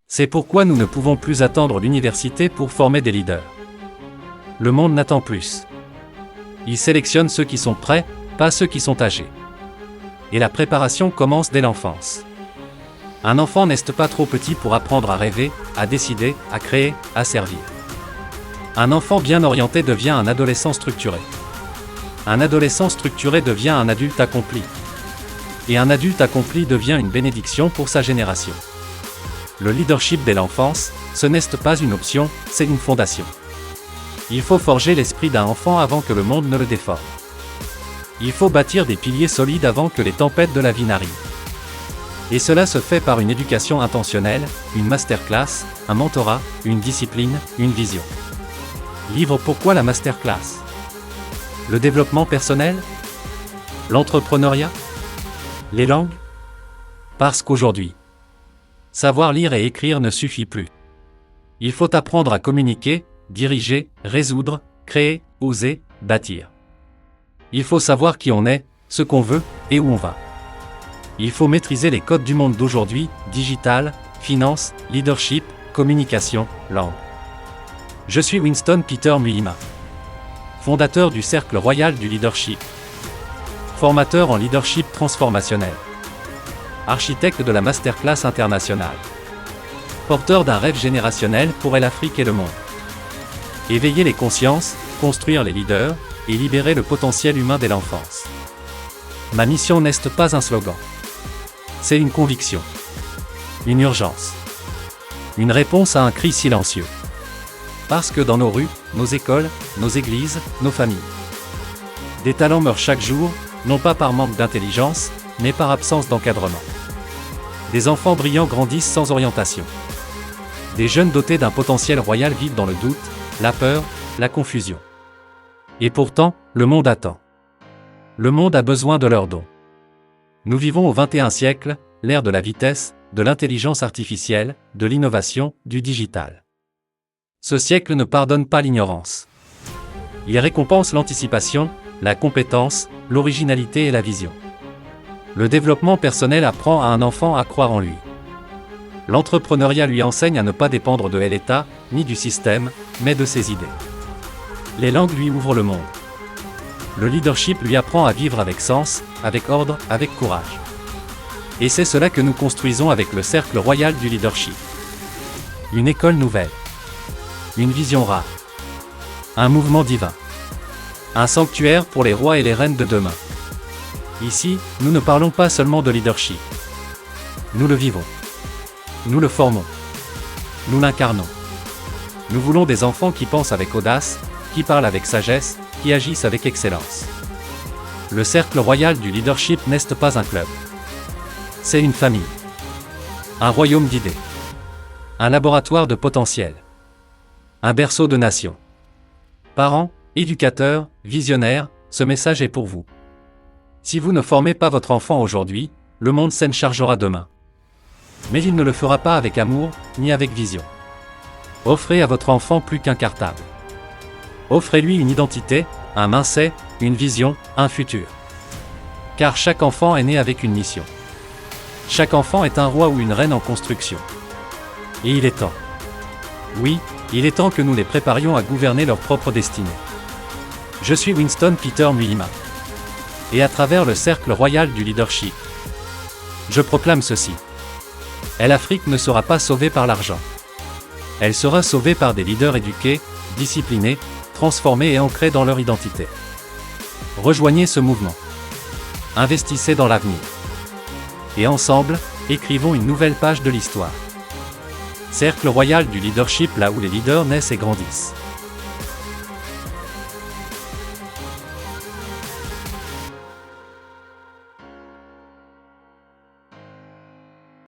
C'est pourquoi nous ne pouvons plus attendre l'université pour former des leaders. Le monde n'attend plus. Il sélectionne ceux qui sont prêts, pas ceux qui sont âgés. Et la préparation commence dès l'enfance. Un enfant n'est pas trop petit pour apprendre à rêver, à décider, à créer, à servir. Un enfant bien orienté devient un adolescent structuré. Un adolescent structuré devient un adulte accompli. Et un adulte accompli devient une bénédiction pour sa génération. Le leadership dès l'enfance, ce n'est pas une option, c'est une fondation. Il faut forger l'esprit d'un enfant avant que le monde ne le déforme. Il faut bâtir des piliers solides avant que les tempêtes de la vie n'arrivent. Et cela se fait par une éducation intentionnelle, une masterclass, un mentorat, une discipline, une vision. Livre Pourquoi la masterclass? Le développement personnel? L'entrepreneuriat? Les langues? Parce qu'aujourd'hui, savoir lire et écrire ne suffit plus. Il faut apprendre à communiquer, diriger, résoudre, créer, oser, bâtir. Il faut savoir qui on est, ce qu'on veut, et où on va. Il faut maîtriser les codes du monde d'aujourd'hui, digital, finance, leadership, communication, langue. Je suis Winston Peter Muhima, fondateur du Cercle Royal du Leadership, formateur en leadership transformationnel, architecte de la masterclass internationale, porteur d'un rêve générationnel pour l'Afrique et le monde. Éveiller les consciences, construire les leaders, et libérer le potentiel humain dès l'enfance. Ma mission n'est pas un slogan. C'est une conviction. Une urgence. Une réponse à un cri silencieux. Parce que dans nos rues, nos écoles, nos églises, nos familles, des talents meurent chaque jour, non pas par manque d'intelligence, mais par absence d'encadrement. Des enfants brillants grandissent sans orientation. Des jeunes dotés d'un potentiel royal vivent dans le doute, la peur, la confusion. Et pourtant, le monde attend. Le monde a besoin de leurs dons. Nous vivons au XXIe siècle, l'ère de la vitesse, de l'intelligence artificielle, de l'innovation, du digital. Ce siècle ne pardonne pas l'ignorance. Il récompense l'anticipation, la compétence, l'originalité et la vision. Le développement personnel apprend à un enfant à croire en lui. L'entrepreneuriat lui enseigne à ne pas dépendre de l'État, ni du système, mais de ses idées. Les langues lui ouvrent le monde. Le leadership lui apprend à vivre avec sens, avec ordre, avec courage. Et c'est cela que nous construisons avec le Cercle Royal du Leadership. Une école nouvelle. Une vision rare. Un mouvement divin. Un sanctuaire pour les rois et les reines de demain. Ici, nous ne parlons pas seulement de leadership. Nous le vivons. Nous le formons. Nous l'incarnons. Nous voulons des enfants qui pensent avec audace, qui parlent avec sagesse, qui agissent avec excellence. Le Cercle Royal du Leadership n'est pas un club. C'est une famille. Un royaume d'idées. Un laboratoire de potentiel. Un berceau de nations. Parents, éducateurs, visionnaires, ce message est pour vous. Si vous ne formez pas votre enfant aujourd'hui, le monde s'en chargera demain. Mais il ne le fera pas avec amour, ni avec vision. Offrez à votre enfant plus qu'un cartable. Offrez-lui une identité, un mindset, une vision, un futur. Car chaque enfant est né avec une mission. Chaque enfant est un roi ou une reine en construction. Et il est temps. Oui, il est temps que nous les préparions à gouverner leur propre destinée. Je suis Winston Peter Muhima. Et à travers le Cercle Royal du Leadership, je proclame ceci. L'Afrique ne sera pas sauvée par l'argent. Elle sera sauvée par des leaders éduqués, disciplinés, transformés et ancrés dans leur identité. Rejoignez ce mouvement. Investissez dans l'avenir. Et ensemble, écrivons une nouvelle page de l'histoire. Cercle Royal du Leadership, là où les leaders naissent et grandissent.